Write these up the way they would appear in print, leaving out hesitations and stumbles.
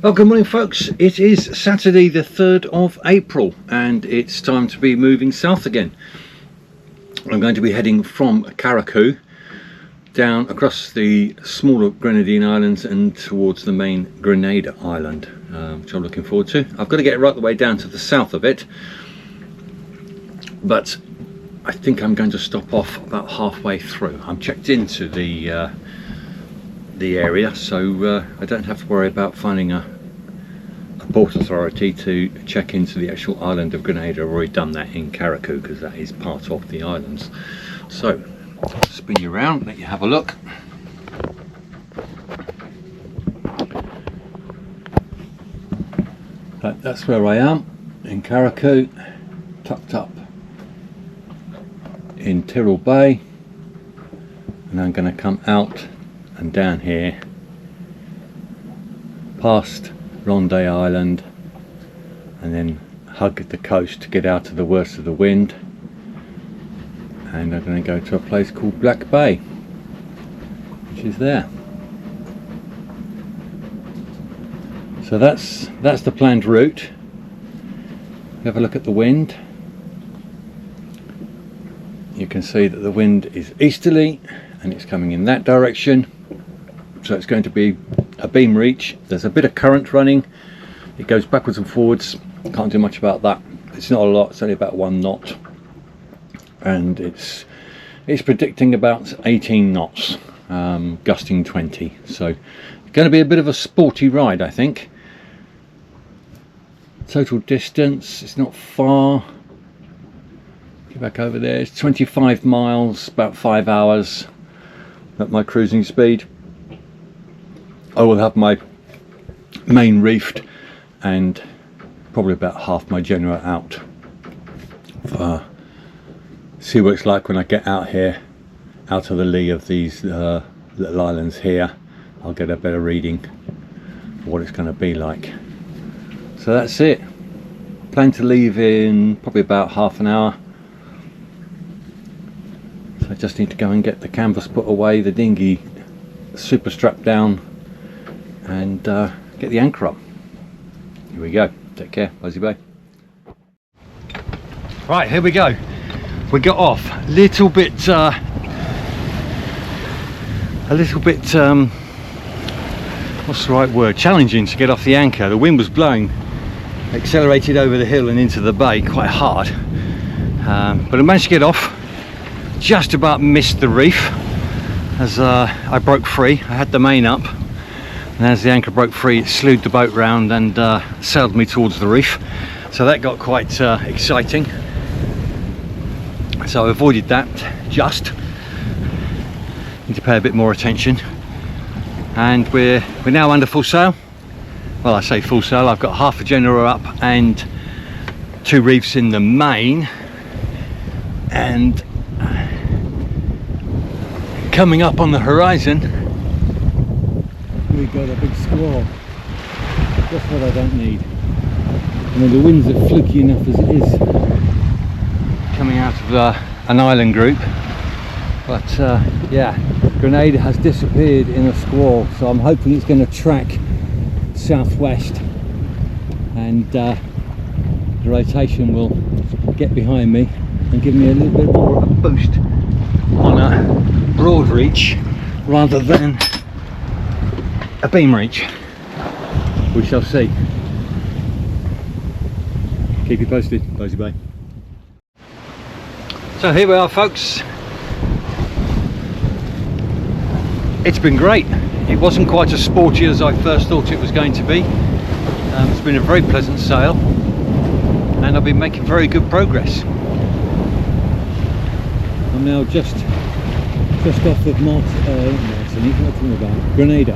Well, good morning folks. It is Saturday the 3rd of April and it's time to be moving south again. I'm going to be heading from Carriacou down across the smaller Grenadine Islands and towards the main Grenada Island, which I'm looking forward to. I've got to get right the way down to the south of it, but I think I'm going to stop off about halfway through. I'm checked into the area, so I don't have to worry about finding a port authority to check into the actual island of Grenada. I've already done that in Carriacou because that is part of the islands. So I'll spin you around, let you have a look. That's where I am in Carriacou, tucked up in Tyrrell Bay, and I'm going to come out and down here past Ronde Island and then hug the coast to get out of the worst of the wind, and I'm going to go to a place called Black Bay, which is there. So that's the planned route. Have a look at the wind. You can see that the wind is easterly and it's coming in that direction. So it's going to be a beam reach. There's a bit of current running. It goes backwards and forwards. Can't do much about that. It's not a lot. It's only about 1 knot, and it's predicting about 18 knots, gusting 20. So it's going to be a bit of a sporty ride, I think. Total distance, it's not far. Get back over there. It's 25 miles, about 5 hours at my cruising speed. I will have my main reefed and probably about half my genera out. See what it's like when I get out here, out of the lee of these little islands here. I'll get a better reading for what it's going to be like. So that's it. Plan to leave in probably about half an hour. So I just need to go and get the canvas put away, the dinghy super strapped down, and get the anchor up. Here we go. Take care. Buzzy Bay. Right, here we go. We got off a little bit what's the right word, challenging to get off the anchor. The wind was blowing, accelerated over the hill and into the bay quite hard, but I managed to get off. Just about missed the reef as I broke free. I had the main up, and as the anchor broke free, it slewed the boat round and sailed me towards the reef. So that got quite exciting. So I avoided that. Just need to pay a bit more attention, and we're now under full sail. Well, I say full sail. I've got half a genera up and 2 reefs in the main, and coming up on the horizon we got a big squall. Just what I don't need. I mean, the winds are fluky enough as it is coming out of an island group, but yeah, Grenada has disappeared in a squall, so I'm hoping it's going to track southwest, and the rotation will get behind me and give me a little bit more of a boost on a broad reach rather than a beam reach. We shall see. Keep you posted. Buzzy Bay. So here we are, folks. It's been great. It wasn't quite as sporty as I first thought it was going to be. It's been a very pleasant sail, and I've been making very good progress. I'm now just off of Martinique, what am I talking about? Grenada.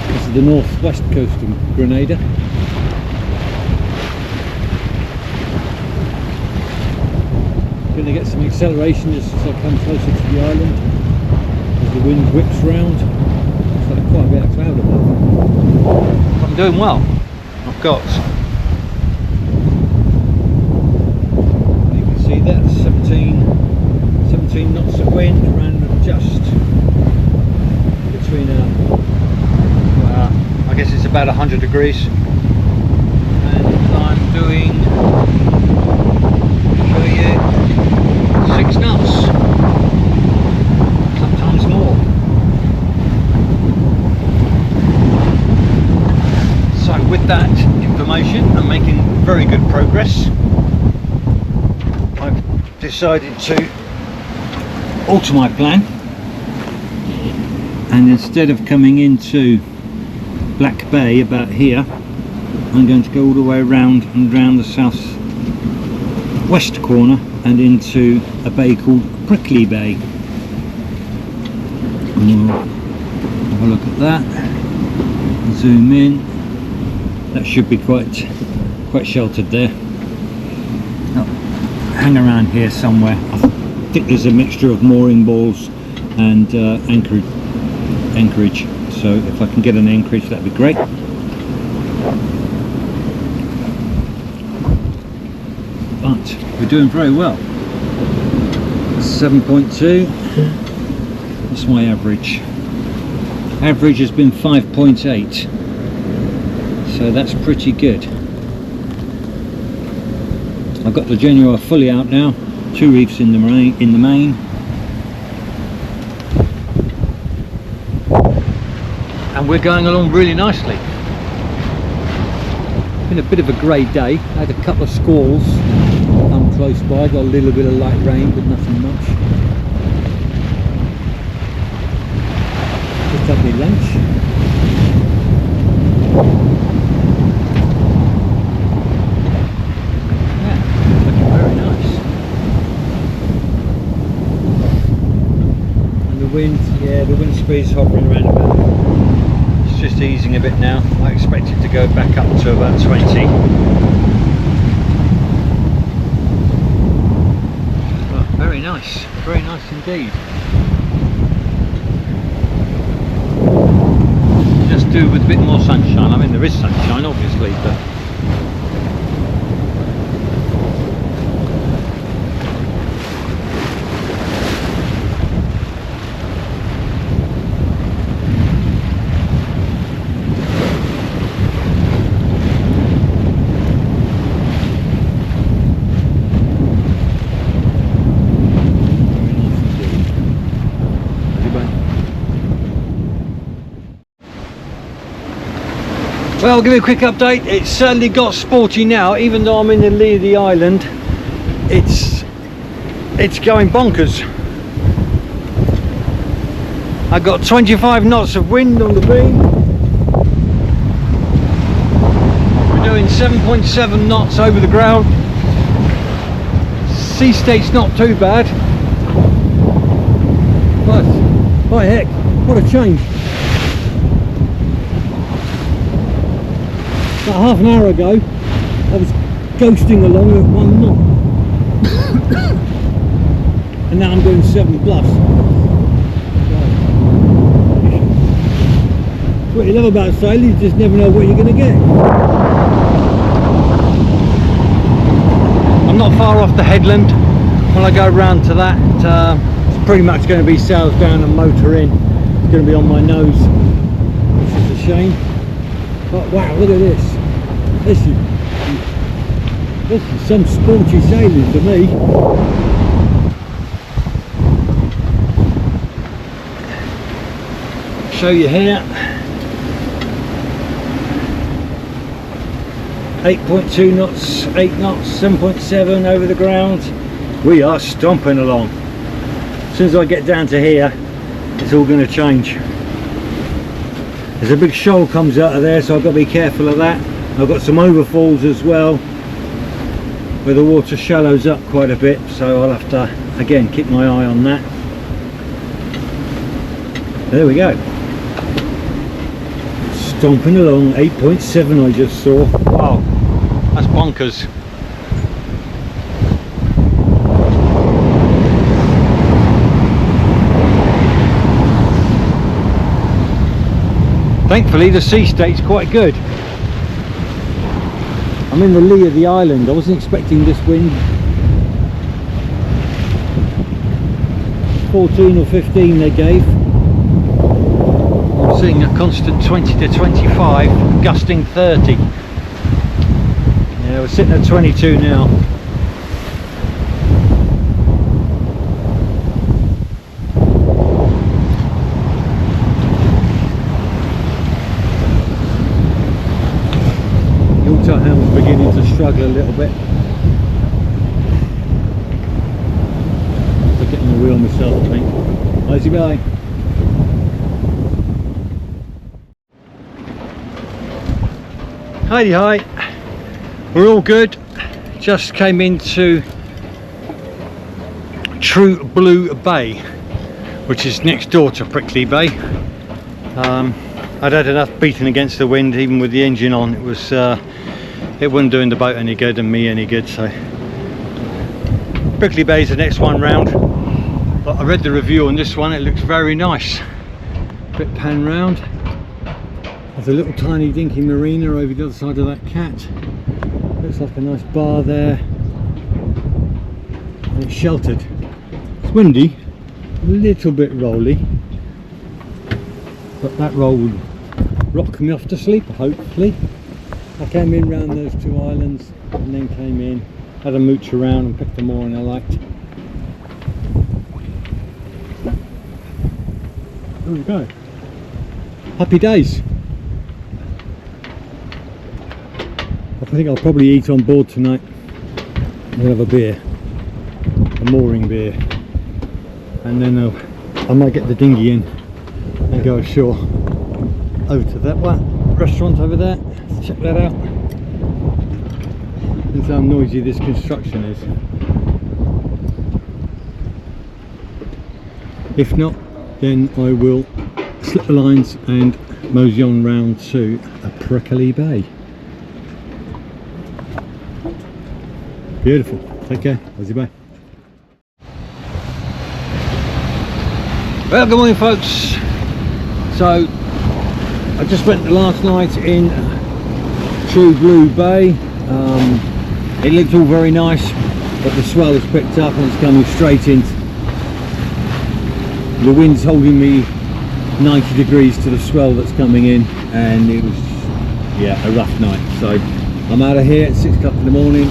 This is the northwest coast of Grenada. Going to get some acceleration just as I come closer to the island, as the wind whips round. It's like quite a bit of cloud above. I'm doing well. I've got, you can see that 17 knots of wind, around just between I guess it's about about 100 degrees. And I'm doing, show you, 6 knots, sometimes more. So with that information, I'm making very good progress. I've decided to alter my plan, and instead of coming into Black Bay about here, I'm going to go all the way around and round the south west corner and into a bay called Prickly Bay. And we'll have a look at that, zoom in. That should be quite sheltered there. I'll hang around here somewhere. I think there's a mixture of mooring balls and anchorage, so if I can get an anchorage, that'd be great. But we're doing very well. 7.2, that's my average. Average has been 5.8, so that's pretty good. I've got the Genoa fully out now, 2 reefs in the main. And we're going along really nicely. Been a bit of a grey day. I had a couple of squalls close by, got a little bit of light rain but nothing much. Just had my lunch. Yeah, looking very nice. And the wind, yeah, the wind speed's hovering around about. It's just easing a bit now. I expect it to go back up to about 20. Very nice indeed. Just do with a bit more sunshine. I mean, there is sunshine obviously, but well, I'll give you a quick update. It's certainly got sporty now, even though I'm in the lee of the island. It's going bonkers. I've got 25 knots of wind on the beam. We're doing 7.7 knots over the ground. Sea state's not too bad. But, by heck, what a change. About half an hour ago, I was ghosting along at 1 knot, and now I'm doing 7 plus. What you love about sailing, you just never know what you're going to get. I'm not far off the headland. When I go round to that, it's pretty much going to be sails down and motor in. It's going to be on my nose, which is a shame. But wow, look at this. This is some sporty sailing for me. Show you here. 8.2 knots, 8 knots, 7.7 over the ground. We are stomping along. As soon as I get down to here, it's all going to change. There's a big shoal comes out of there, so I've got to be careful of that. I've got some overfalls as well, where the water shallows up quite a bit, so I'll have to, again, keep my eye on that. There we go. Stomping along, 8.7 I just saw. Wow, that's bonkers. Thankfully the sea state's quite good. I'm in the lee of the island. I wasn't expecting this wind. 14 or 15 they gave. I'm seeing a constant 20 to 25, gusting 30. Yeah, we're sitting at 22 now. The auto handle's beginning to struggle a little bit. I'm getting the wheel myself, I think. How's he going? Hi, we're all good. Just came into True Blue Bay, which is next door to Prickly Bay. I'd had enough beating against the wind, even with the engine on. It wasn't doing the boat any good and me any good. So Prickly Bay is the next one round. But I read the review on this one. It looks very nice. Bit pan round. There's a little tiny dinky marina over the other side of that cat. Looks like a nice bar there. And it's sheltered. It's windy, a little bit rolly. But that roll would rock me off to sleep, hopefully. I came in round those two islands and then came in, had a mooch around and picked the mooring I liked. There we go. Happy days. I think I'll probably eat on board tonight. We'll have a beer, a mooring beer, and then I might get the dinghy in and go ashore over to that one restaurant over there. Let's check that out. That's how noisy this construction is. If not, then I will slip the lines and mosey on round to a Prickly Bay. Beautiful. Take care. How's your bay? Well, good morning, folks. So I just spent the last night in True Blue Bay. It looked all very nice, but the swell has picked up and it's coming straight in. The wind's holding me 90 degrees to the swell that's coming in, and it was, yeah, a rough night. So I'm out of here at 6 o'clock in the morning,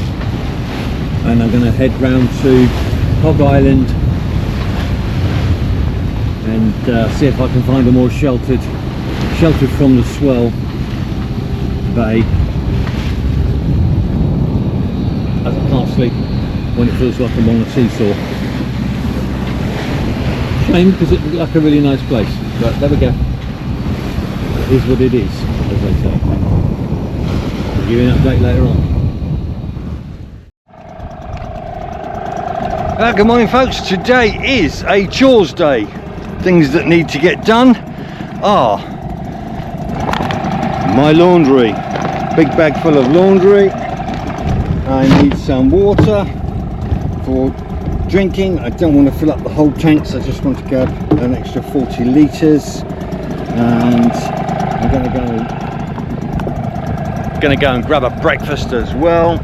and I'm going to head round to Hog Island and see if I can find a more sheltered from the swell bay, as I can't sleep when it feels like I'm on a seesaw. Shame, because it looked like a really nice place, but there we go. It is what it is, as they say. I'll give you an update later on. Good morning, folks. Today is a chores day. Things that need to get done are my laundry. Big bag full of laundry. I need some water for drinking. I don't want to fill up the whole tank, so I just want to grab an extra 40 litres, and I'm going to go and grab a breakfast as well.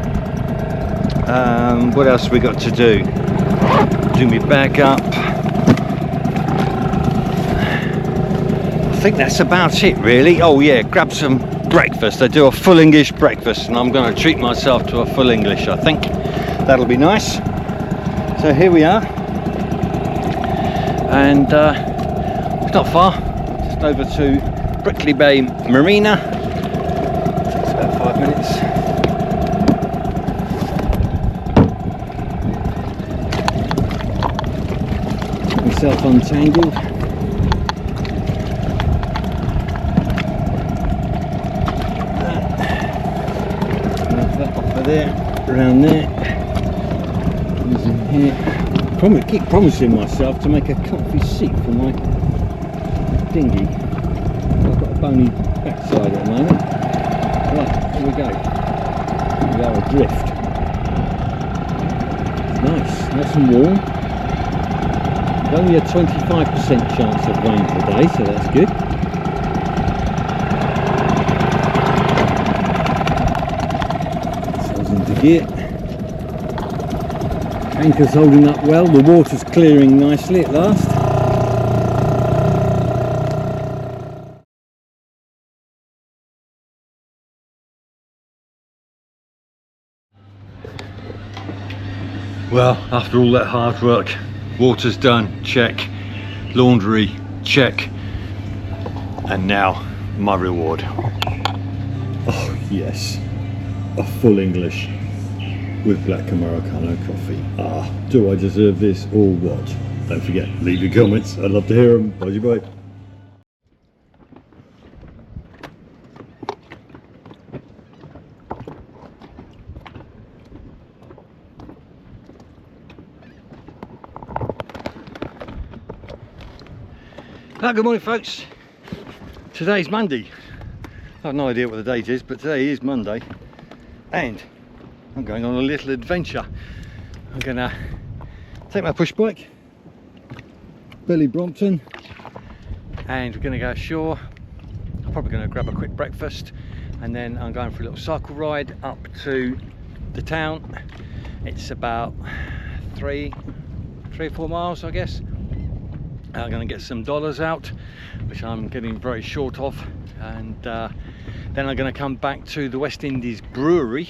What else we got to do? Do me bag up. I think that's about it, really. Oh yeah, grab some breakfast. I do a full English breakfast, and I'm going to treat myself to a full English. I think that'll be nice. So here we are, and it's not far, just over to Prickly Bay Marina. Takes about 5 minutes. Get myself untangled. That off of there, around there. Here. Keep promising myself to make a comfy seat for my dinghy. I've got a bony backside at the moment. Right, here we go. We go adrift. It's nice and warm. Only a 25% chance of rain today, so that's good. Sails into gear. Anchor's holding up well, the water's clearing nicely at last. Well, after all that hard work, water's done, check. Laundry, check. And now, my reward. Oh yes, a full English with black Americano coffee. Ah, do I deserve this or what? Don't forget, leave your comments. I'd love to hear them. Bye. Good morning, folks. Today's Monday. I have no idea what the date is, but today is Monday and I'm going on a little adventure. I'm gonna take my push bike, Billy Brompton, and we're gonna go ashore. I'm probably gonna grab a quick breakfast and then I'm going for a little cycle ride up to the town. It's about 3 or 4 miles, I guess. I'm going to get some dollars out, which I'm getting very short of, and then I'm going to come back to the West Indies brewery,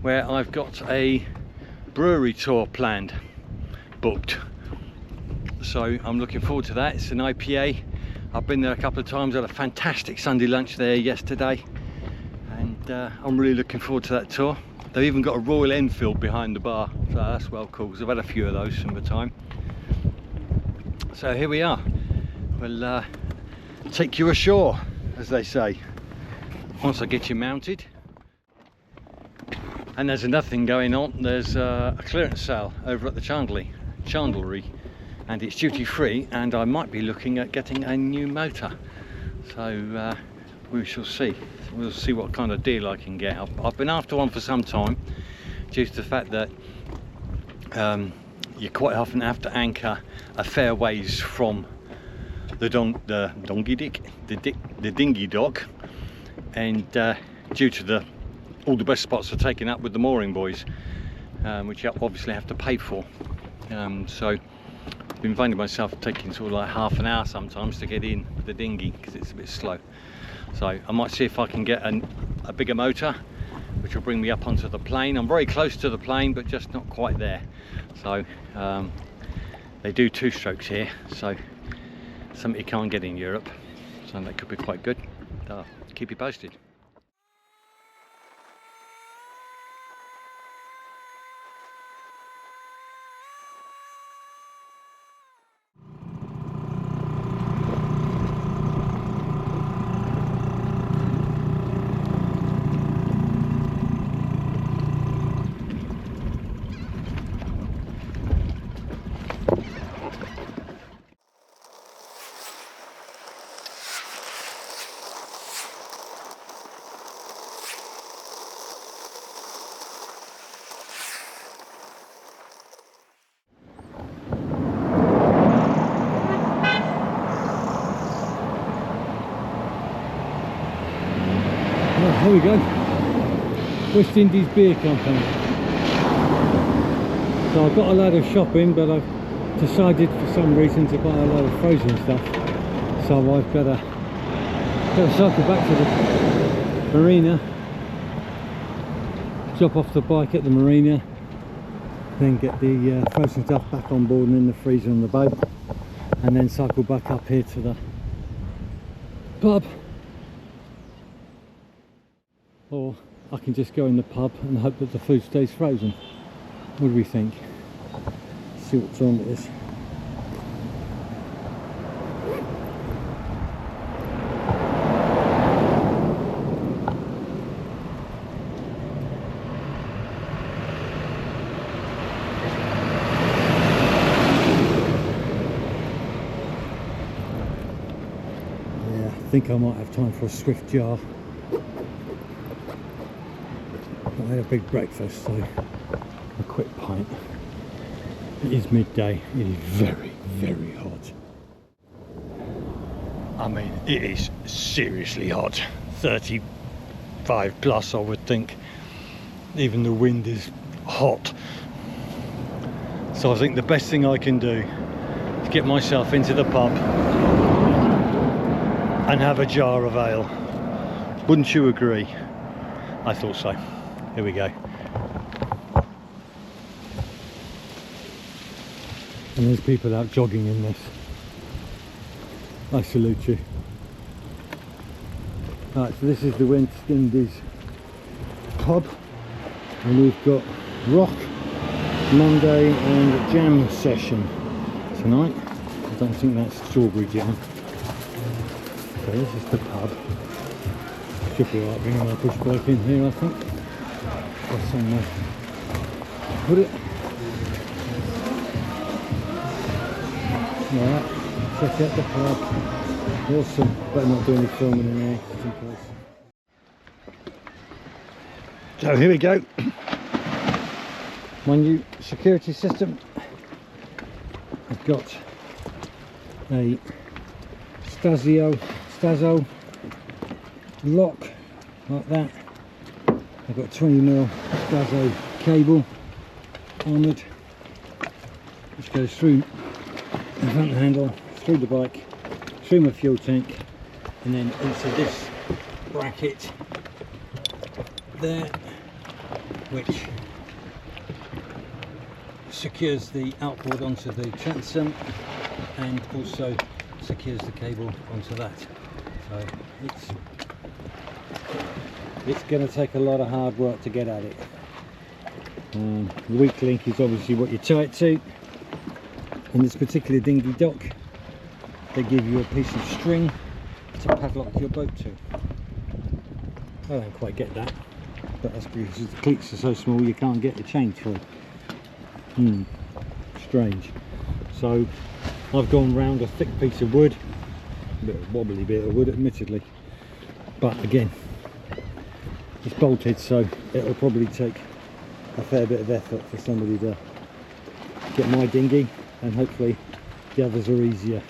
where I've got a brewery tour planned, booked. So I'm looking forward to that. It's an IPA. I've been there a couple of times, had a fantastic Sunday lunch there yesterday, and I'm really looking forward to that tour. They've even got a Royal Enfield behind the bar, so that's well cool, because I've had a few of those from the time. So here we are. We'll take you ashore, as they say, once I get you mounted. And there's another thing going on. There's a clearance sale over at the Chandlery, and it's duty free, and I might be looking at getting a new motor. So we shall see. We'll see what kind of deal I can get. I've been after one for some time, due to the fact that you quite often have to anchor a fair ways from the dinghy dock, and due to all the best spots are taken up with the mooring buoys, which you obviously have to pay for. So I've been finding myself taking sort of like half an hour sometimes to get in the dinghy because it's a bit slow. So I might see if I can get a bigger motor, which will bring me up onto the plane. I'm very close to the plane, but just not quite there. So they do 2 strokes here, so something you can't get in Europe, so that could be quite good. Keep you posted. Here we go, West Indies Beer Company. So I've got a load of shopping, but I've decided for some reason to buy a load of frozen stuff. So I've got to cycle back to the marina, drop off the bike at the marina, then get the frozen stuff back on board and in the freezer on the boat, and then cycle back up here to the pub. Or I can just go in the pub and hope that the food stays frozen. What do we think? See what time it is. Yeah, I think I might have time for a swift jar. I had a big breakfast, so a quick pint. It is midday. It is very, very hot. I mean, it is seriously hot. 35 plus, I would think. Even the wind is hot. So I think the best thing I can do is get myself into the pub and have a jar of ale. Wouldn't you agree? I thought so. Here we go. And there's people out jogging in this. I salute you. Right, so this is the West Indies pub, and we've got rock, Monday and jam session tonight. I don't think that's strawberry jam. So this is the pub. Should be alright bringing my push bike in here, I think. Got somewhere to put it. Alright, check out the pub. Awesome. Better not do any filming in there, just in case. So here we go. My new security system. I've got a Stazo lock like that. I've got 20mm Stazo cable, armoured, which goes through the front handle, through the bike, through my fuel tank, and then into this bracket there, which secures the outboard onto the transom and also secures the cable onto that. So it's going to take a lot of hard work to get at it. The weak link is obviously what you tie it to. In this particular dinghy dock, they give you a piece of string to padlock your boat to. I don't quite get that, but that's because the cleats are so small you can't get the chain through. Strange. So I've gone round a thick piece of wood, a bit of a wobbly bit of wood admittedly, but again it's bolted, so it'll probably take a fair bit of effort for somebody to get my dinghy, and hopefully the others are easier.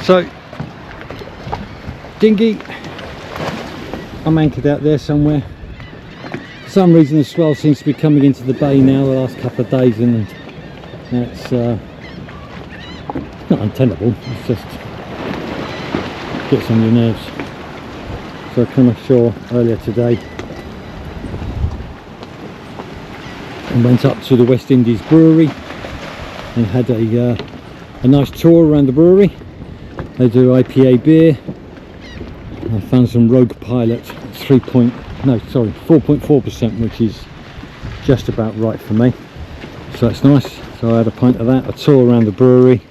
So dinghy, I'm anchored out there somewhere. For some reason the swell seems to be coming into the bay now the last couple of days, and that's not untenable, it's just gets on your nerves. So I came ashore earlier today and went up to the West Indies brewery and had a nice tour around the brewery. They do IPA beer. I found some Rogue Pilot 4.4%, which is just about right for me, so that's nice. So I had a pint of that, a tour around the brewery,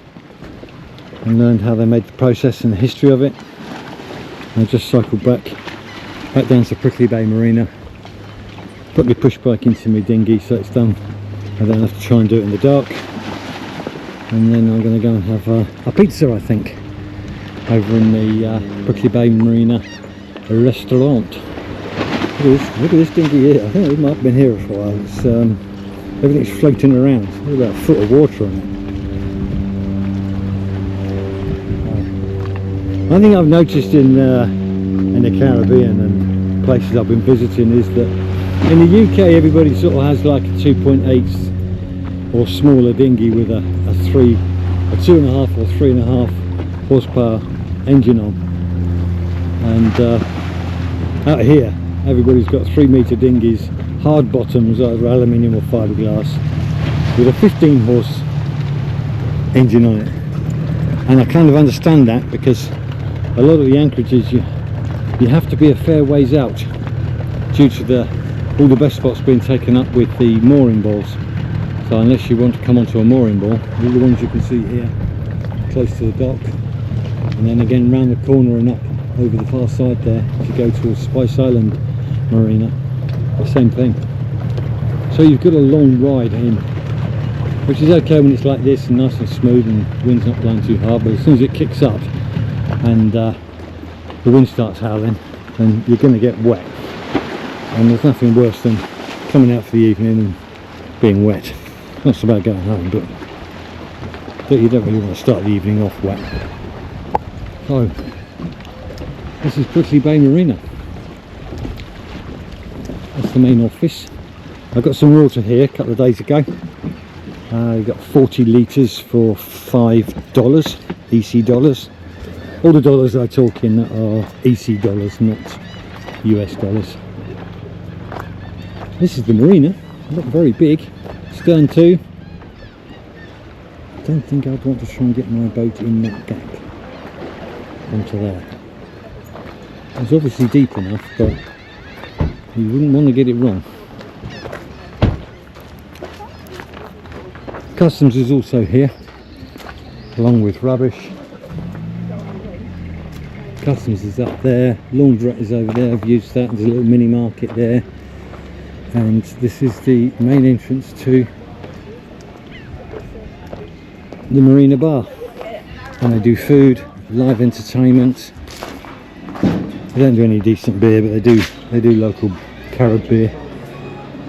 and learned how they made the process and the history of it. And I just cycled back down to Prickly Bay Marina, put my push bike into my dinghy so it's done. I don't have to try and do it in the dark, and then I'm going to go and have a pizza, I think, over in the Prickly Bay Marina restaurant. Look at this dinghy here. I think it might have been here for a while. It's, everything's floating around. There's about a foot of water on it. One thing I've noticed in the Caribbean and places I've been visiting is that in the UK everybody sort of has like a 2.8 or smaller dinghy with a 2.5 or 3.5 horsepower engine on, and out here everybody's got 3-metre dinghies, hard bottoms, either aluminium or fiberglass, with a 15 horse engine on it. And I kind of understand that, because a lot of the anchorages you have to be a fair ways out due to all the best spots being taken up with the mooring balls. So unless you want to come onto a mooring ball, all the ones you can see here close to the dock, and then again round the corner and up over the far side there to go towards Spice Island Marina, the same thing. So you've got a long ride in, which is okay when it's like this and nice and smooth and the wind's not blowing too hard, but as soon as it kicks up and the wind starts howling, then you're going to get wet. And there's nothing worse than coming out for the evening and being wet. Not so bad going home, but you don't really want to start the evening off wet. So this is Prickly Bay Marina. That's the main office. I got some water here a couple of days ago. You got 40 litres for $5 EC dollars. All the dollars I talk in are EC dollars, not US dollars. This is the marina, not very big, stern to. I don't think I'd want to try and get my boat in that gap onto there. It's obviously deep enough, but you wouldn't want to get it wrong. Customs is also here, along with rubbish. Customs is up there, laundrette is over there, I've used that, there's a little mini market there. And this is the main entrance to the marina bar. And they do food, live entertainment. They don't do any decent beer, but they do local Carib beer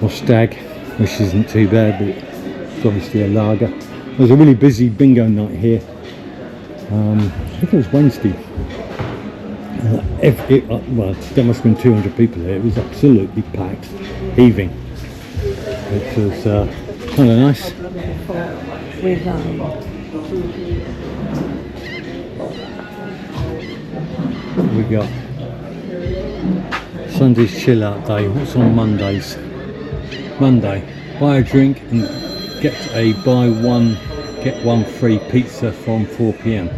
or stag, which isn't too bad, but it's obviously a lager. There was a really busy bingo night here. I think it was Wednesday. Well, there must have been 200 people here. It was absolutely packed, heaving, which was kind of nice. We got Sunday's chill out day. What's on Mondays? Monday, buy a drink and get a buy one get one free pizza from 4 p.m.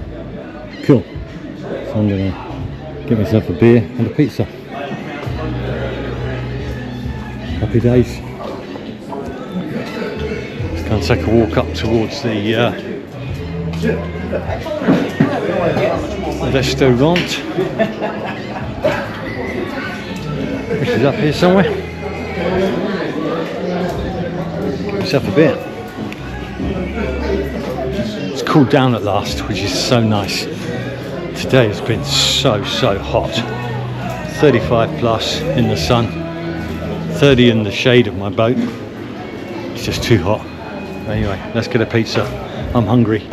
Cool. So I'm gonna get myself a beer and a pizza. Happy days. Just gonna take a walk up towards the restaurant, which is up here somewhere. Get myself a beer. It's cooled down at last, which is so nice. Today has been so hot. 35 plus in the sun, 30 in the shade of my boat. It's just too hot. Anyway, let's get a pizza. I'm hungry.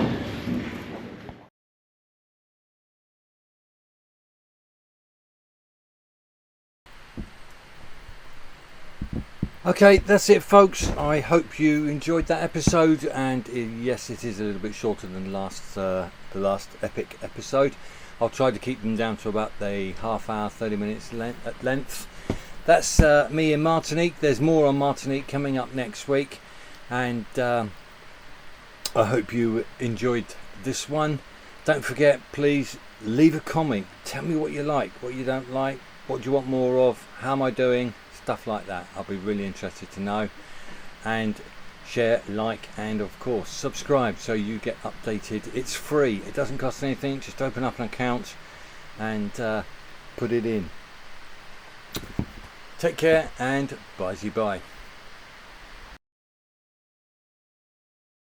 Okay, that's it folks. I hope you enjoyed that episode, and yes, it is a little bit shorter than the last epic episode. I'll try to keep them down to about the half hour, 30 minutes length. That's me in Martinique. There's more on Martinique coming up next week, and I hope you enjoyed this one. Don't forget, please leave a comment. Tell me what you like, what you don't like, what do you want more of, how am I doing, stuff like that. I'll be really interested to know. And share, like, and of course subscribe so you get updated. It's free, it doesn't cost anything. Just open up an account and put it in. Take care and bye.